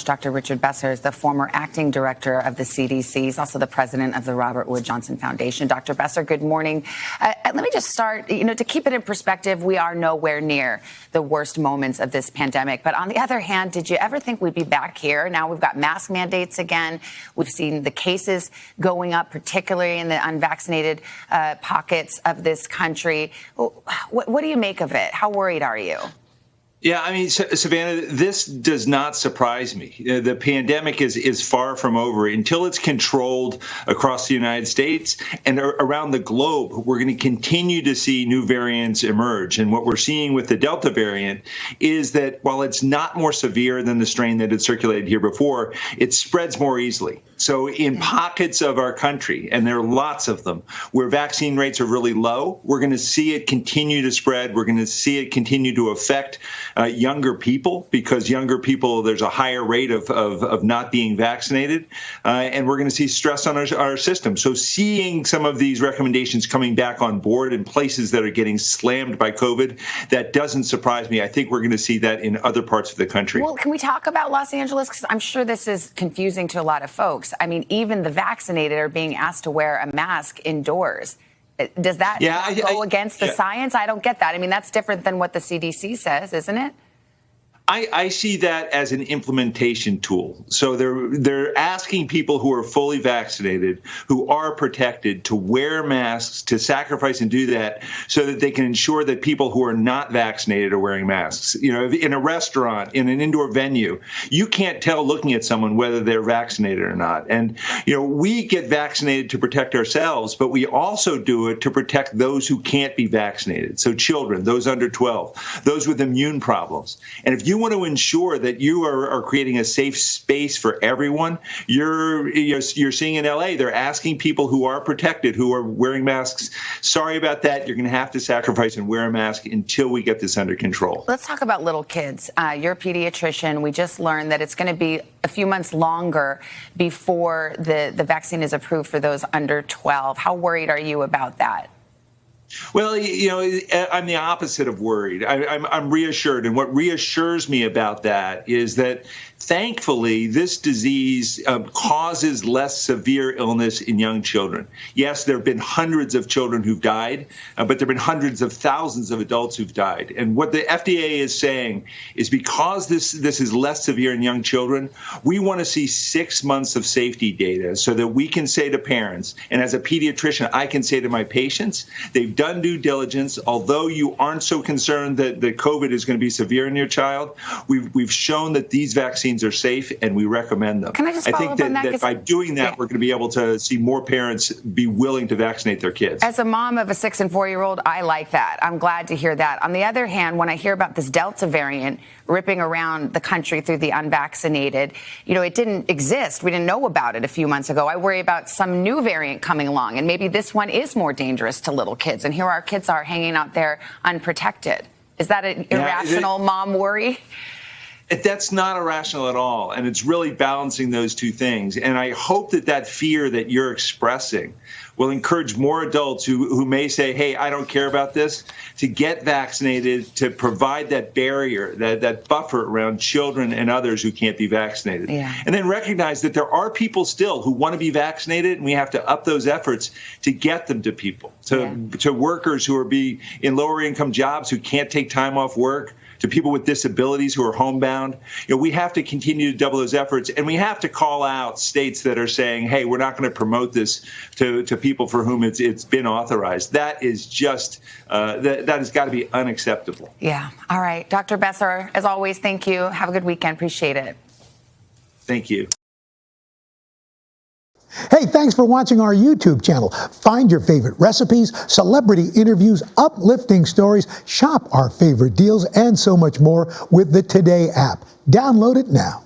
Dr. Richard Besser is the former acting director of the CDC. He's also the president of the Robert Wood Johnson Foundation. Dr. Besser, good morning. Let me just start, to keep it in perspective, we are nowhere near the worst moments of this pandemic. But on the other hand, did you ever think we'd be back here? Now we've got mask mandates again. We've seen the cases going up, particularly in the unvaccinated pockets of this country. What do you make of it? How worried are you? Yeah, I mean, Savannah, this does not surprise me. The pandemic is far from over. Until it's controlled across the United States and around the globe, we're going to continue to see new variants emerge. And what we're seeing with the Delta variant is that while it's not more severe than the strain that had circulated here before, it spreads more easily. So in pockets of our country, and there are lots of them, where vaccine rates are really low, we're going to see it continue to spread. We're going to see it continue to affect younger people, because younger people, there's a higher rate of not being vaccinated, and we're going to see stress on our system. So seeing some of these recommendations coming back on board in places that are getting slammed by COVID, that doesn't surprise me. I think we're going to see that in other parts of the country. Well, can we talk about Los Angeles? Because I'm sure this is confusing to a lot of folks. I mean, even the vaccinated are being asked to wear a mask indoors. Does that go against the science? I don't get that. I mean, that's different than what the CDC says, isn't it? I see that as an implementation tool. So they're asking people who are fully vaccinated, who are protected, to wear masks, to sacrifice and do that so that they can ensure that people who are not vaccinated are wearing masks. In a restaurant, in an indoor venue, you can't tell looking at someone whether they're vaccinated or not. And, we get vaccinated to protect ourselves, but we also do it to protect those who can't be vaccinated. So children, those under 12, those with immune problems. And if you want to ensure that you are creating a safe space for everyone, you're seeing in LA, they're asking people who are protected, who are wearing masks, sorry about that, you're going to have to sacrifice and wear a mask until we get this under control. Let's talk about little kids. You're a pediatrician. We just learned that it's going to be a few months longer before the vaccine is approved for those under 12. How worried are you about that? Well, I'm the opposite of worried. I'm reassured. And what reassures me about that is that, thankfully, this disease causes less severe illness in young children. Yes, there have been hundreds of children who've died, but there have been hundreds of thousands of adults who've died. And what the FDA is saying is, because this is less severe in young children, we want to see 6 months of safety data so that we can say to parents, and as a pediatrician, I can say to my patients, they've done due diligence. Although you aren't so concerned that COVID is going to be severe in your child, we've shown that these vaccines are safe and we recommend them. Can I just follow up on that? That by doing that, we're going to be able to see more parents be willing to vaccinate their kids. As a mom of a 6- and 4-year-old, I like that. I'm glad to hear that. On the other hand, when I hear about this Delta variant ripping around the country through the unvaccinated, it didn't exist. We didn't know about it a few months ago. I worry about some new variant coming along, and maybe this one is more dangerous to little kids. And here our kids are hanging out there unprotected. Is that an irrational mom worry? That's not irrational at all. And it's really balancing those two things. And I hope that fear that you're expressing will encourage more adults who may say, hey, I don't care about this, to get vaccinated, to provide that barrier, that buffer around children and others who can't be vaccinated. Yeah. And then recognize that there are people still who want to be vaccinated, and we have to up those efforts to get them to people, to workers who are in lower income jobs who can't take time off work, to people with disabilities who are homebound. We have to continue to double those efforts, and we have to call out states that are saying, hey, we're not going to promote this to people for whom it's been authorized. That is just, that has got to be unacceptable. Yeah. All right. Dr. Besser, as always, thank you. Have a good weekend. Appreciate it. Thank you. Hey, thanks for watching our YouTube channel. Find your favorite recipes, celebrity interviews, uplifting stories, shop our favorite deals, and so much more with the Today app. Download it now.